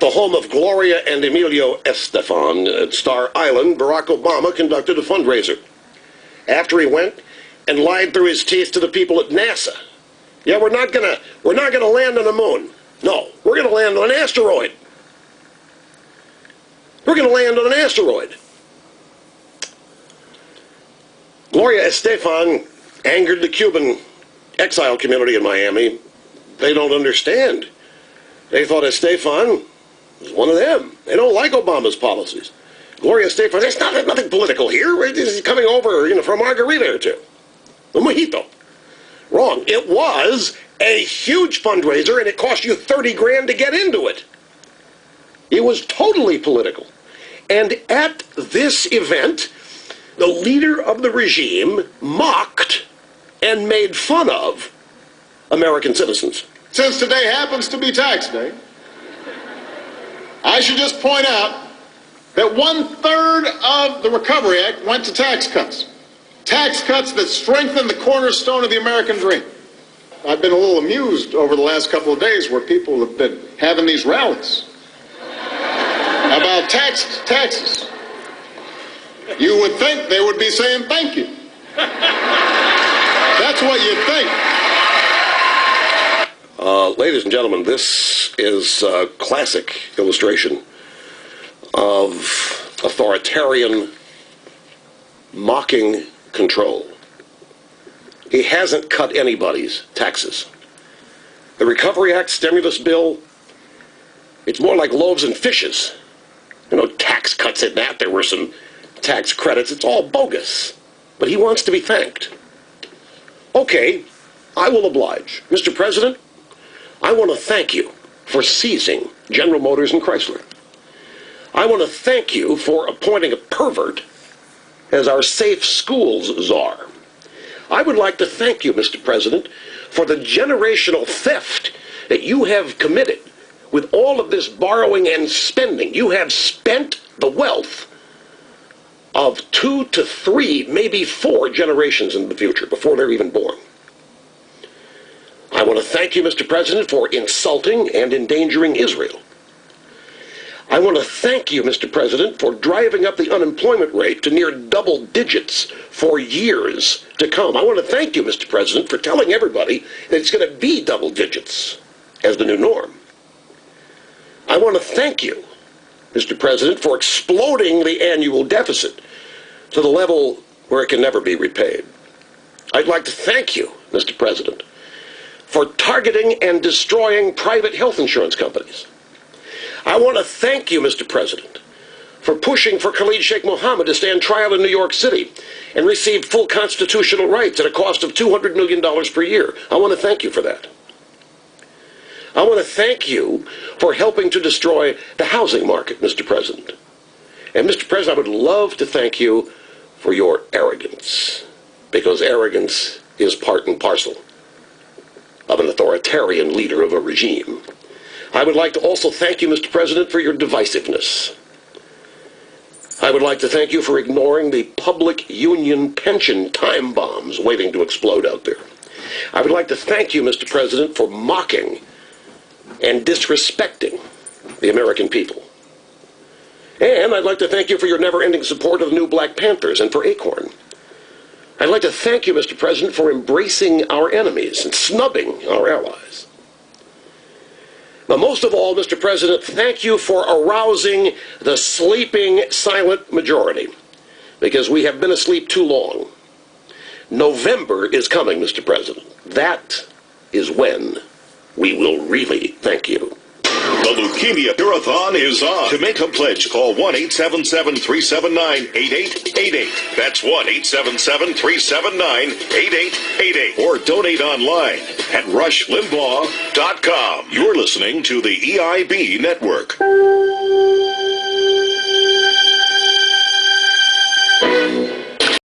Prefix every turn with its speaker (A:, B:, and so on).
A: the home of Gloria and Emilio Estefan at Star Island, Barack Obama conducted a fundraiser. After he went and lied through his teeth to the people at NASA. Yeah, we're not gonna land on the moon. No, we're gonna land on an asteroid. We're gonna land on an asteroid. Gloria Estefan angered the Cuban exile community in Miami. They don't understand. They thought Estefan was one of them. They don't like Obama's policies. Gloria Estefan, there's nothing political here. He's coming over, for a margarita or two. A mojito. Wrong. It was a huge fundraiser, and it cost you $30,000 to get into it. It was totally political. And at this event, the leader of the regime mocked and made fun of American citizens.
B: Since today happens to be tax day, I should just point out that 1/3 of the Recovery Act went to tax cuts. Tax cuts that strengthen the cornerstone of the American dream. I've been a little amused over the last couple of days where people have been having these rallies about taxes. You would think they would be saying thank you. That's what you'd think.
A: Ladies and gentlemen, this is a classic illustration of authoritarian mocking control. He hasn't cut anybody's taxes. The Recovery Act stimulus bill, it's more like loaves and fishes. Tax cuts in that. There were some tax credits. It's all bogus. But he wants to be thanked. Okay, I will oblige. Mr. President, I want to thank you for seizing General Motors and Chrysler. I want to thank you for appointing a pervert as our safe schools czar. I would like to thank you, Mr. President, for the generational theft that you have committed with all of this borrowing and spending. You have spent the wealth of 2 to 3, maybe 4 generations in the future, before they're even born. I want to thank you, Mr. President, for insulting and endangering Israel. I want to thank you, Mr. President, for driving up the unemployment rate to near double digits for years to come. I want to thank you, Mr. President, for telling everybody that it's going to be double digits as the new norm. I want to thank you, Mr. President, for exploding the annual deficit to the level where it can never be repaid. I'd like to thank you, Mr. President, for targeting and destroying private health insurance companies. I want to thank you, Mr. President, for pushing for Khalid Sheikh Mohammed to stand trial in New York City and receive full constitutional rights at a cost of $200 million per year. I want to thank you for that. I want to thank you for helping to destroy the housing market, Mr. President. And Mr. President, I would love to thank you for your arrogance, because arrogance is part and parcel of an authoritarian leader of a regime. I would like to also thank you, Mr. President, for your divisiveness. I would like to thank you for ignoring the public union pension time bombs waiting to explode out there. I would like to thank you, Mr. President, for mocking and disrespecting the American people. And I'd like to thank you for your never-ending support of the new Black Panthers and for Acorn. I'd like to thank you, Mr. President, for embracing our enemies and snubbing our allies. But most of all, Mr. President, thank you for arousing the sleeping silent majority, because we have been asleep too long. November is coming, Mr. President. That is when we will really thank you.
C: The Leukemia Curathon is on. To make a pledge, call 1-877-379-8888. That's 1-877-379-8888. Or donate online at rushlimbaugh.com. You're listening to the EIB Network.